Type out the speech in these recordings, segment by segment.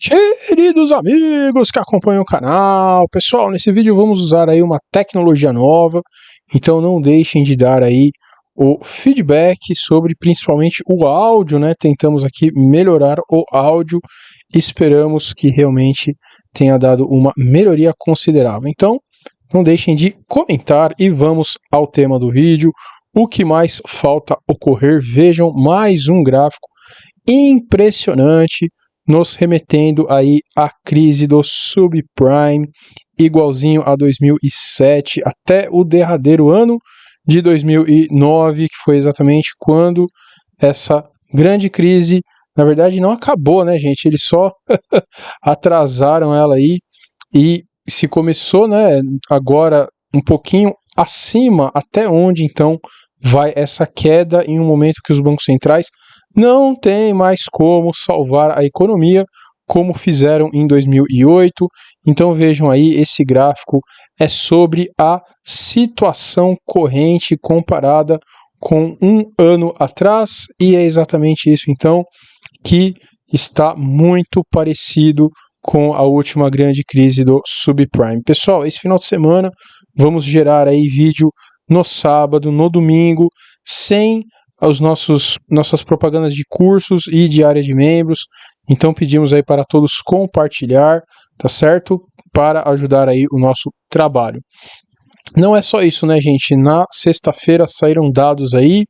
Queridos amigos que acompanham o canal, pessoal, nesse vídeo vamos usar aí uma tecnologia nova, então não deixem de dar aí o feedback sobre principalmente o áudio, né? Tentamos aqui melhorar o áudio, esperamos que realmente tenha dado uma melhoria considerável. Então, não deixem de comentar e vamos ao tema do vídeo. O que mais falta ocorrer? Vejam mais um gráfico impressionante, nos remetendo aí à crise do subprime, igualzinho a 2007, até o derradeiro ano de 2009, que foi exatamente quando essa grande crise, na verdade não acabou, né, gente? Eles só atrasaram ela aí e se começou, né, agora um pouquinho acima, até onde então vai essa queda em um momento que os bancos centrais não tem mais como salvar a economia como fizeram em 2008. Então vejam aí, esse gráfico é sobre a situação corrente comparada com um ano atrás e é exatamente isso então que está muito parecido com a última grande crise do subprime. Pessoal, esse final de semana vamos gerar aí vídeo no sábado, no domingo, sem nossas propagandas de cursos e de área de membros. Então pedimos aí para todos compartilhar, tá certo? Para ajudar aí o nosso trabalho. Não é só isso, né, gente? Na sexta-feira saíram dados aí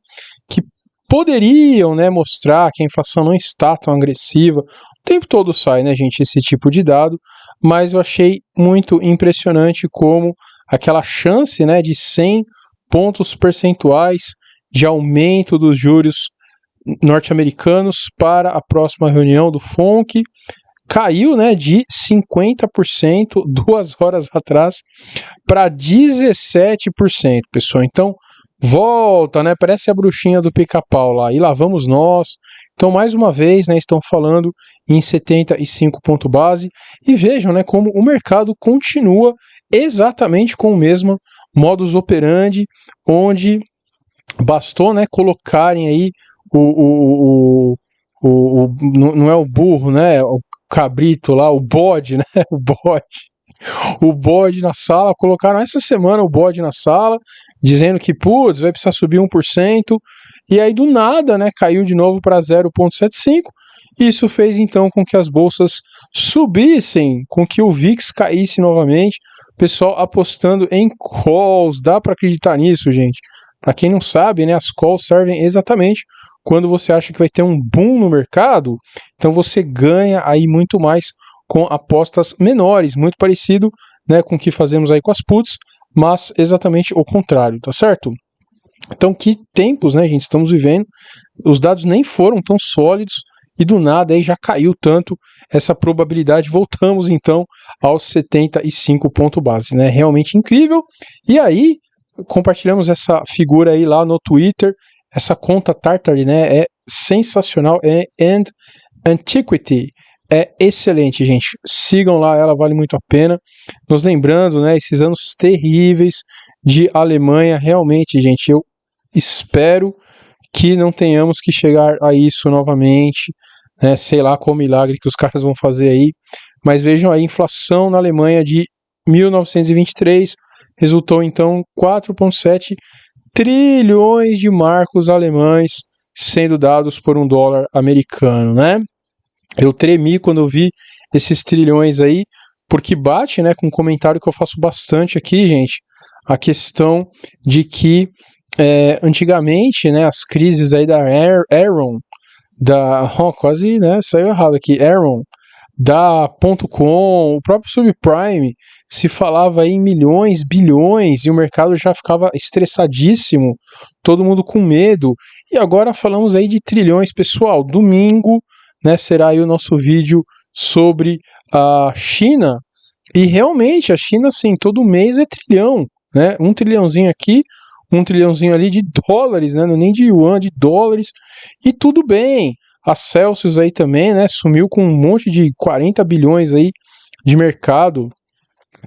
que poderiam, né, mostrar que a inflação não está tão agressiva. O tempo todo sai, né, gente, esse tipo de dado, mas eu achei muito impressionante como aquela chance, né, de 100 pontos percentuais de aumento dos juros norte-americanos para a próxima reunião do FONC caiu, né, de 50% 2 horas atrás para 17%, pessoal. Então volta, né, parece a bruxinha do pica-pau lá, e lá vamos nós. Então mais uma vez, né, estão falando em 75 ponto base e vejam, né, como o mercado continua exatamente com o mesmo modus operandi, onde bastou, né, colocarem aí não é o burro, né, o cabrito lá, o bode, né, o bode na sala, colocaram essa semana o bode na sala, dizendo que, putz, vai precisar subir 1%, e aí do nada, né, caiu de novo para 0,75%, isso fez então com que as bolsas subissem, com que o VIX caísse novamente, pessoal apostando em calls, dá para acreditar nisso, gente? Para quem não sabe, né, as calls servem exatamente quando você acha que vai ter um boom no mercado, então você ganha aí muito mais com apostas menores, muito parecido, né, com o que fazemos aí com as puts, mas exatamente o contrário, tá certo? Então que tempos, né, gente, estamos vivendo, os dados nem foram tão sólidos e do nada aí já caiu tanto essa probabilidade, voltamos então aos 75 ponto base, né, realmente incrível. E aí compartilhamos essa figura aí lá no Twitter, essa conta Tartary, né, é sensacional, é Antiquity, é excelente, gente, sigam lá, ela vale muito a pena, nos lembrando, né, esses anos terríveis de Alemanha, realmente, gente, eu espero que não tenhamos que chegar a isso novamente, né, sei lá qual milagre que os caras vão fazer aí, mas vejam a inflação na Alemanha de 1923, resultou então 4,7 trilhões de marcos alemães sendo dados por $1 americano, né? Eu tremi quando eu vi esses trilhões aí, porque bate, né, com um comentário que eu faço bastante aqui, gente, a questão de que antigamente, né, as crises aí da Enron, quase, né, saiu errado aqui, Enron, da .com, o próprio subprime, se falava aí em milhões, bilhões, e o mercado já ficava estressadíssimo, todo mundo com medo, e agora falamos aí de trilhões, pessoal. Domingo, né, será aí o nosso vídeo sobre a China, e realmente a China, assim, todo mês é trilhão, né, um trilhãozinho aqui, um trilhãozinho ali de dólares, né, não é nem de yuan, de dólares, e tudo bem. A Celsius aí também, né, sumiu com um monte de 40 bilhões aí de mercado,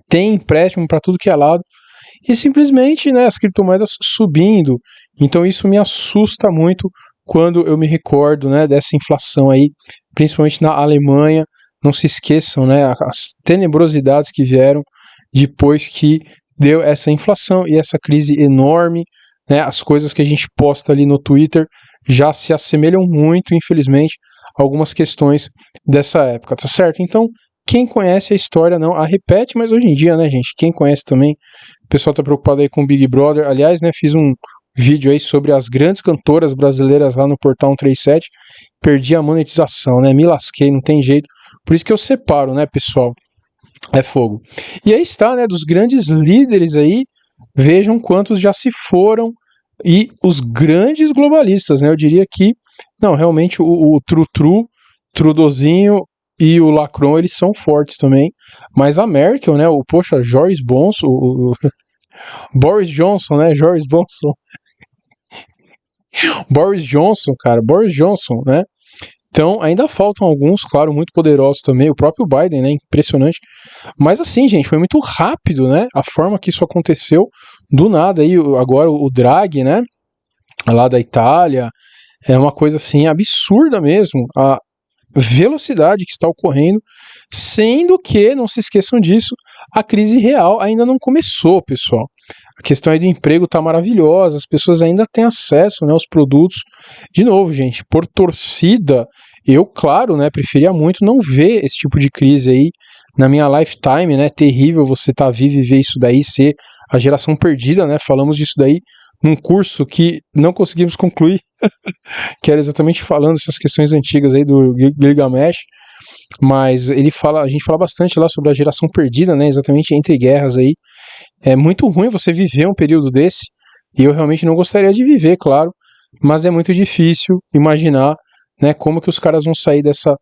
tem empréstimo para tudo que é lado, e simplesmente, né, as criptomoedas subindo. Então isso me assusta muito quando eu me recordo, né, dessa inflação aí, principalmente na Alemanha, não se esqueçam, né, as tenebrosidades que vieram depois que deu essa inflação e essa crise enorme, né, as coisas que a gente posta ali no Twitter já se assemelham muito, infelizmente, a algumas questões dessa época, tá certo? Então, quem conhece a história não a repete, mas hoje em dia, né, gente, quem conhece também, o pessoal tá preocupado aí com o Big Brother, aliás, né, fiz um vídeo aí sobre as grandes cantoras brasileiras lá no Portal 137, perdi a monetização, né, me lasquei, não tem jeito, por isso que eu separo, né, pessoal, é fogo. E aí está, né, dos grandes líderes aí, vejam quantos já se foram, e os grandes globalistas, né, eu diria que, não, realmente o Trudeauzinho e o Macron, eles são fortes também, mas a Merkel, né, poxa, Boris Johnson, né, Boris Johnson, cara, Boris Johnson, né, então ainda faltam alguns, claro, muito poderosos também, o próprio Biden, né, impressionante, mas assim, gente, foi muito rápido, né, a forma que isso aconteceu, do nada aí, agora o Draghi, né, lá da Itália, é uma coisa assim absurda mesmo, a velocidade que está ocorrendo, sendo que, não se esqueçam disso, a crise real ainda não começou, pessoal. A questão aí do emprego tá maravilhosa, as pessoas ainda têm acesso, né, aos produtos. De novo, gente, por torcida, eu, claro, né, preferia muito não ver esse tipo de crise aí na minha lifetime, né, terrível você tá vivo e ver isso daí, ser a geração perdida, né, falamos disso daí num curso que não conseguimos concluir, que era exatamente falando essas questões antigas aí do Gilgamesh, mas a gente fala bastante lá sobre a geração perdida, né, exatamente entre guerras aí. É muito ruim você viver um período desse, e eu realmente não gostaria de viver, claro, mas é muito difícil imaginar, né, como que os caras vão sair dessa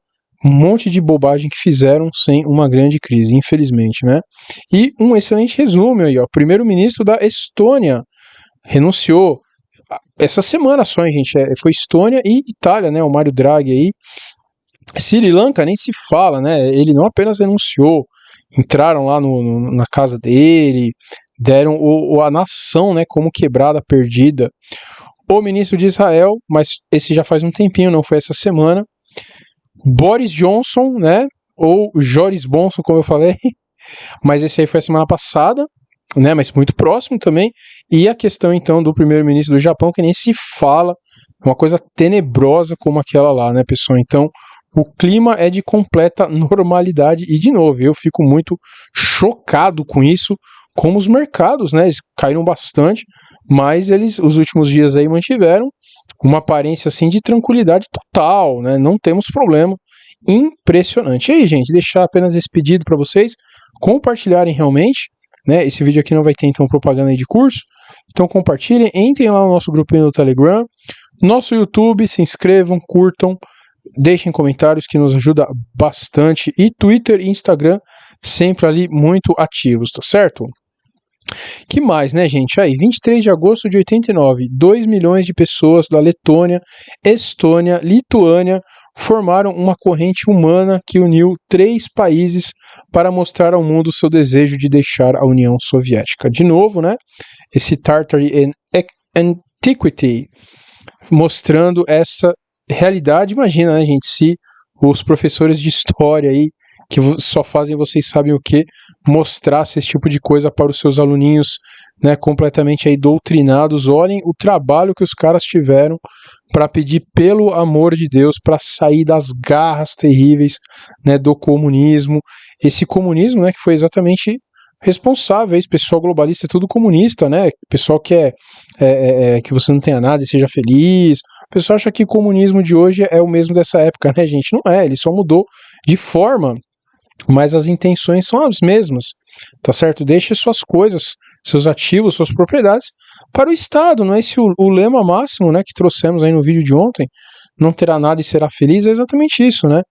monte de bobagem que fizeram sem uma grande crise, infelizmente, né? E um excelente resumo aí, ó, primeiro-ministro da Estônia renunciou essa semana só, hein, gente, foi Estônia e Itália, né, o Mário Draghi aí. Sri Lanka nem se fala, né, ele não apenas renunciou, entraram lá na casa dele, deram a nação, né, como quebrada, perdida. O ministro de Israel, mas esse já faz um tempinho, não foi essa semana, Boris Johnson, né, ou Joris Bonson, como eu falei, mas esse aí foi a semana passada, né, mas muito próximo também, e a questão então do primeiro-ministro do Japão, que nem se fala, uma coisa tenebrosa como aquela lá, né, pessoal, então o clima é de completa normalidade, e de novo, eu fico muito chocado com isso, como os mercados, né, eles caíram bastante, mas eles, os últimos dias aí, mantiveram uma aparência assim de tranquilidade total, né, não temos problema, impressionante. E aí, gente, deixar apenas esse pedido para vocês compartilharem realmente, né, esse vídeo aqui não vai ter então propaganda aí de curso, então compartilhem, entrem lá no nosso grupinho do Telegram, nosso YouTube, se inscrevam, curtam, deixem comentários que nos ajuda bastante, e Twitter e Instagram sempre ali muito ativos, tá certo? Que mais, né, gente? Aí, 23 de agosto de 89, 2 milhões de pessoas da Letônia, Estônia, Lituânia formaram uma corrente humana que uniu 3 países para mostrar ao mundo seu desejo de deixar a União Soviética. De novo, né? Esse Tartary in Antiquity, mostrando essa realidade. Imagina, né, gente, se os professores de história aí, que só fazem vocês sabem o que, mostrasse esse tipo de coisa para os seus aluninhos, né, completamente aí doutrinados. Olhem o trabalho que os caras tiveram para pedir pelo amor de Deus para sair das garras terríveis, né, do comunismo. Esse comunismo, né, que foi exatamente responsável, esse pessoal globalista é tudo comunista, né, pessoal que que você não tenha nada e seja feliz. O pessoal acha que o comunismo de hoje é o mesmo dessa época, né, gente? Não é, ele só mudou de forma, mas as intenções são as mesmas, tá certo? Deixe suas coisas, seus ativos, suas propriedades para o Estado, não é esse o lema máximo, né, que trouxemos aí no vídeo de ontem, não terá nada e será feliz, é exatamente isso, né?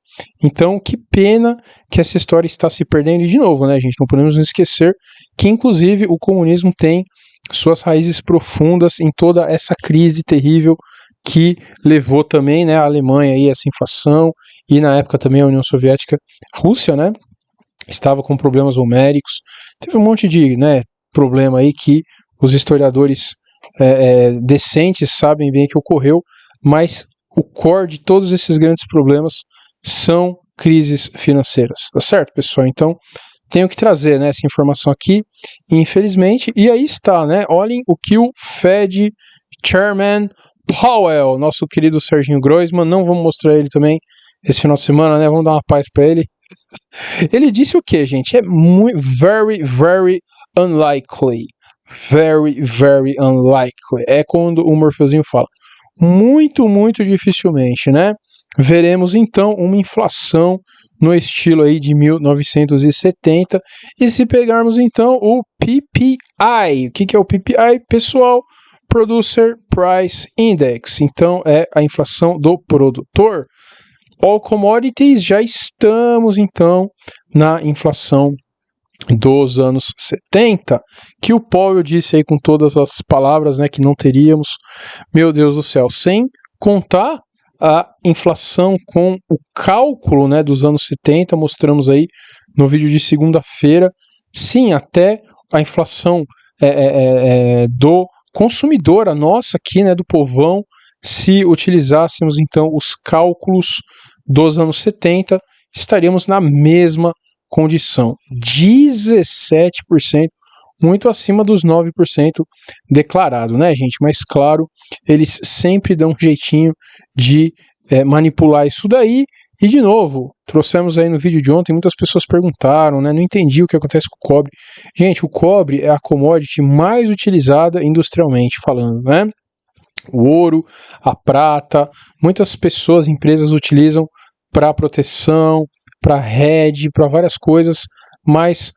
Então, que pena que essa história está se perdendo, e de novo, né, gente, não podemos nos esquecer que, inclusive, o comunismo tem suas raízes profundas em toda essa crise terrível que levou também, né, a Alemanha aí a essa inflação, e na época também a União Soviética, a Rússia, né, estava com problemas homéricos, teve um monte de, né, problema aí que os historiadores decentes sabem bem que ocorreu, mas o core de todos esses grandes problemas são crises financeiras, tá certo, pessoal? Então, tenho que trazer, né, essa informação aqui, infelizmente, e aí está, né, olhem o que o Fed Chairman Powell, nosso querido Serginho Groisman, não vamos mostrar ele também esse final de semana, né, vamos dar uma paz para ele. Ele disse o que, gente? É muito, very, very unlikely, very, very unlikely, é quando o Morfeuzinho fala, muito, muito dificilmente, né, veremos então uma inflação no estilo aí de 1970, e se pegarmos então o PPI, o que é o PPI, pessoal? Producer Price Index, então é a inflação do produtor. All commodities, já estamos então na inflação dos anos 70, que o Powell disse aí com todas as palavras, né, que não teríamos, meu Deus do céu, sem contar a inflação com o cálculo, né, dos anos 70, mostramos aí no vídeo de segunda-feira, sim, até a inflação do consumidor, a nossa aqui, né, do povão, se utilizássemos então os cálculos dos anos 70, estaríamos na mesma condição, 17%, muito acima dos 9% declarado, né, gente? Mas claro, eles sempre dão um jeitinho de manipular isso daí. E de novo, trouxemos aí no vídeo de ontem, muitas pessoas perguntaram, né? Não entendi o que acontece com o cobre. Gente, o cobre é a commodity mais utilizada industrialmente falando, né? O ouro, a prata, muitas pessoas, empresas utilizam para proteção, para hedge, para várias coisas, mas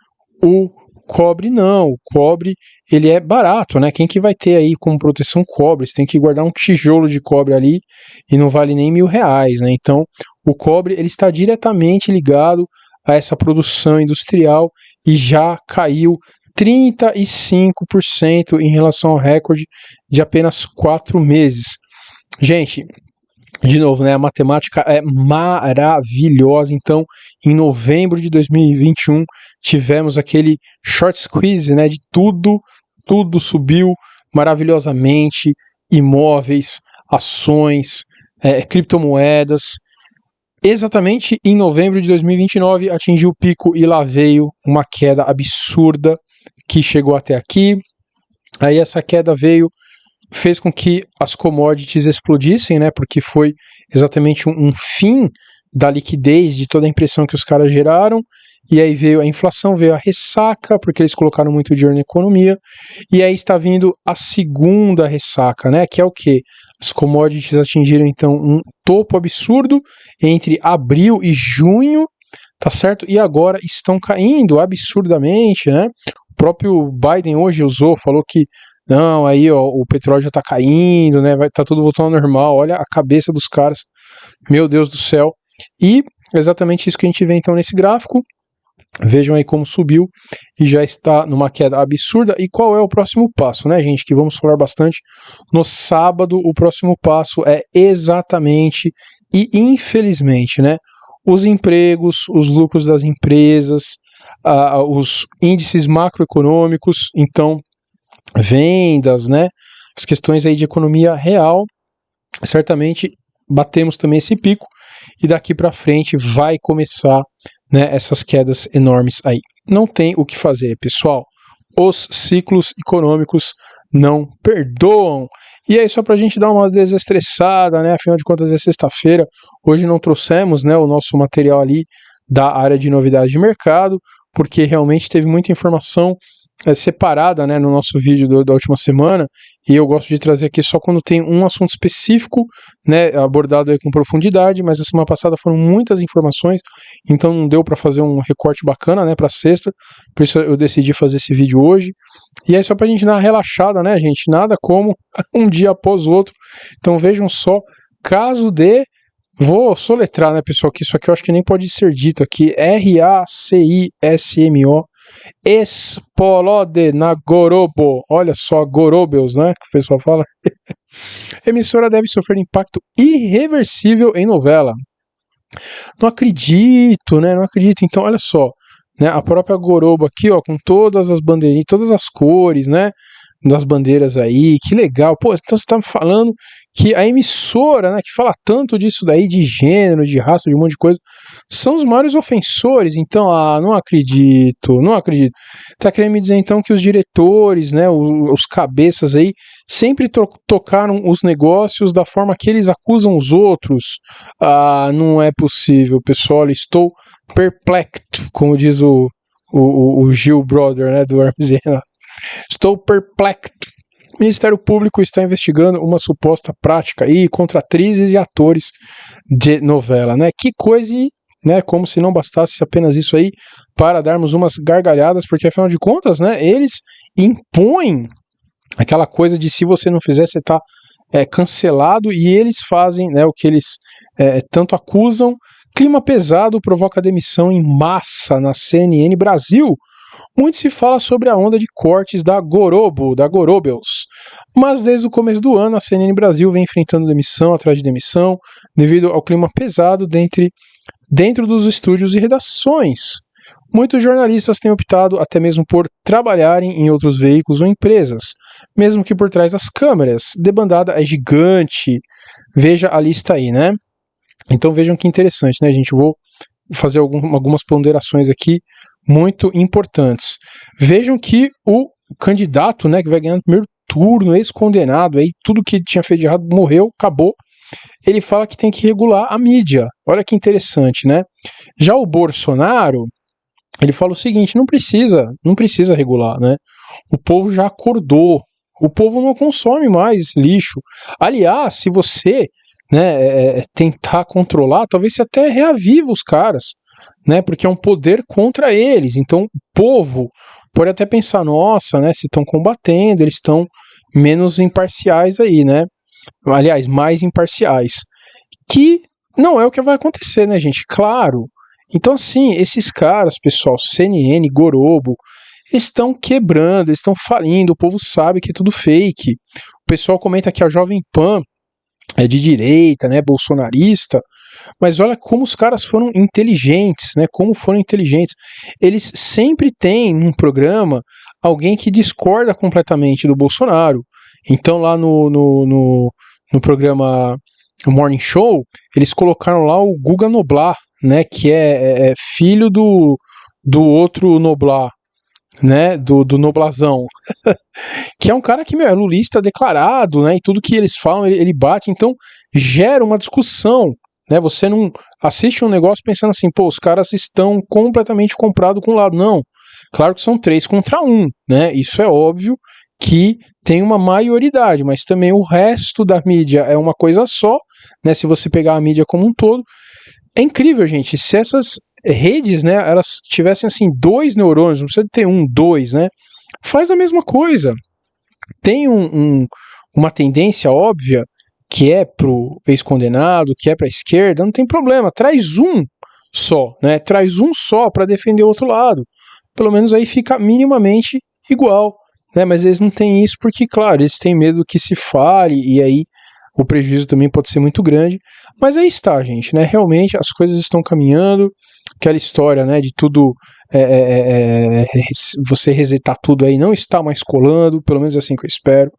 o cobre não, o cobre ele é barato, né? Quem que vai ter aí como proteção cobre? Você tem que guardar um tijolo de cobre ali e não vale nem R$1.000, né? Então o cobre ele está diretamente ligado a essa produção industrial e já caiu 35% em relação ao recorde de apenas 4 meses. Gente, de novo, né, a matemática é maravilhosa. Então, em novembro de 2021, tivemos aquele short squeeze, né, de tudo subiu maravilhosamente, imóveis, ações, criptomoedas. Exatamente em novembro de 2029 atingiu o pico e lá veio uma queda absurda que chegou até aqui. Aí essa queda fez com que as commodities explodissem, né? Porque foi exatamente um fim da liquidez de toda a impressão que os caras geraram. E aí veio a inflação, veio a ressaca, porque eles colocaram muito dinheiro na economia. E aí está vindo a segunda ressaca, né? Que é o quê? As commodities atingiram então um topo absurdo entre abril e junho, tá certo? E agora estão caindo absurdamente, né? O próprio Biden hoje falou que não, aí ó, o petróleo já tá caindo, né? Tá tudo voltando ao normal. Olha a cabeça dos caras, meu Deus do céu. E exatamente isso que a gente vê então nesse gráfico. Vejam aí como subiu e já está numa queda absurda. E qual é o próximo passo, né, gente? Que vamos falar bastante no sábado. O próximo passo é exatamente e infelizmente, né? Os empregos, os lucros das empresas, os índices macroeconômicos, então vendas, né? As questões aí de economia real, certamente batemos também esse pico e daqui para frente vai começar, né, essas quedas enormes aí. Não tem o que fazer, pessoal. Os ciclos econômicos não perdoam. E aí, só para a gente dar uma desestressada, né? Afinal de contas, é sexta-feira. Hoje não trouxemos, né, o nosso material ali da área de novidades de mercado, porque realmente teve muita informação separada, né, no nosso vídeo da última semana, e eu gosto de trazer aqui só quando tem um assunto específico, né, abordado aí com profundidade, mas a semana passada foram muitas informações, então não deu para fazer um recorte bacana, né, para sexta, por isso eu decidi fazer esse vídeo hoje, e aí só pra gente dar uma relaxada, né, gente, nada como um dia após o outro. Então vejam só, caso de... Vou soletrar, né, pessoal, que isso aqui eu acho que nem pode ser dito aqui, RACISMO, Explode na Gorobo. Olha só, Gorobeus, né? Que o pessoal fala. Emissora deve sofrer impacto irreversível em novela. Não acredito, né? Não acredito. Então, olha só, né? A própria Gorobo aqui, ó, com todas as bandeirinhas, todas as cores, né? Das bandeiras aí, que legal. Pô, então você tá me falando que a emissora, né, que fala tanto disso daí, de gênero, de raça, de um monte de coisa, são os maiores ofensores. Então, não acredito. Tá querendo me dizer então que os diretores, né, os cabeças aí, sempre tocaram os negócios da forma que eles acusam os outros? Não é possível, pessoal. Estou perplexo, como diz o Gil Brother, né, do Hermes. Estou perplexo. O Ministério Público está investigando uma suposta prática aí contra atrizes e atores de novela, né? Que coisa, né? Como se não bastasse apenas isso aí para darmos umas gargalhadas, porque afinal de contas, né? Eles impõem aquela coisa de se você não fizer, você está cancelado, e eles fazem, né, o que eles tanto acusam. Clima pesado provoca demissão em massa na CNN Brasil. Muito se fala sobre a onda de cortes da Gorobels, mas desde o começo do ano a CNN Brasil vem enfrentando demissão atrás de demissão devido ao clima pesado dentro dos estúdios e redações. Muitos jornalistas têm optado até mesmo por trabalharem em outros veículos ou empresas, mesmo que por trás das câmeras. Debandada é gigante, veja a lista aí, né? Então vejam que interessante, né, gente? Vou fazer algumas ponderações aqui muito importantes. Vejam que o candidato, né, que vai ganhar no primeiro turno, ex-condenado, aí tudo que tinha feito de errado morreu, acabou. Ele fala que tem que regular a mídia. Olha que interessante, né? Já o Bolsonaro, ele fala o seguinte: não precisa regular, né? O povo já acordou. O povo não consome mais lixo. Aliás, se você, né, tentar controlar, talvez você até reaviva os caras, né? Porque é um poder contra eles. Então, o povo pode até pensar: nossa, né? Se estão combatendo, eles estão menos imparciais aí, né? Aliás, mais imparciais. Que não é o que vai acontecer, né, gente? Claro. Então, assim, esses caras, pessoal, CNN, Gorobo, eles estão quebrando, eles estão falindo, o povo sabe que é tudo fake. O pessoal comenta que a Jovem Pan é de direita, né, bolsonarista, mas olha como os caras foram inteligentes, né, como foram inteligentes. Eles sempre têm num programa alguém que discorda completamente do Bolsonaro. Então lá no programa Morning Show, eles colocaram lá o Guga Noblar, né, que é filho do outro Noblar, né, do Noblazão, que é um cara que, é lulista declarado, né, e tudo que eles falam, ele bate, então gera uma discussão, né, você não assiste um negócio pensando assim, pô, os caras estão completamente comprados com o lado, não, claro que são 3 contra 1, né, isso é óbvio que tem uma maioridade, mas também o resto da mídia é uma coisa só, né, se você pegar a mídia como um todo. É incrível, gente, se essas redes, né, elas tivessem assim 2 neurônios, não precisa ter 1, 2, né, faz a mesma coisa. Tem uma tendência óbvia que é pro ex-condenado, que é pra esquerda, não tem problema, traz um só, né, traz um só para defender o outro lado, pelo menos aí fica minimamente igual, né, mas eles não têm isso porque, claro, eles têm medo que se fale e aí o prejuízo também pode ser muito grande, mas aí está, gente, né, realmente as coisas estão caminhando, aquela história, né, de tudo, você resetar tudo aí, não está mais colando, pelo menos é assim que eu espero,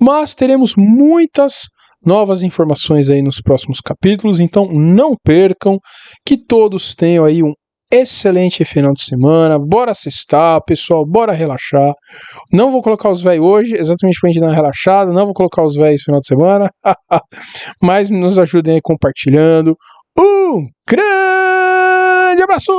mas teremos muitas novas informações aí nos próximos capítulos, então não percam, que todos tenham aí um excelente final de semana, bora sextar, pessoal, bora relaxar. Não vou colocar os véis hoje, exatamente pra gente dar uma relaxada, não vou colocar os véis no final de semana, mas nos ajudem aí compartilhando. Um grande abraço!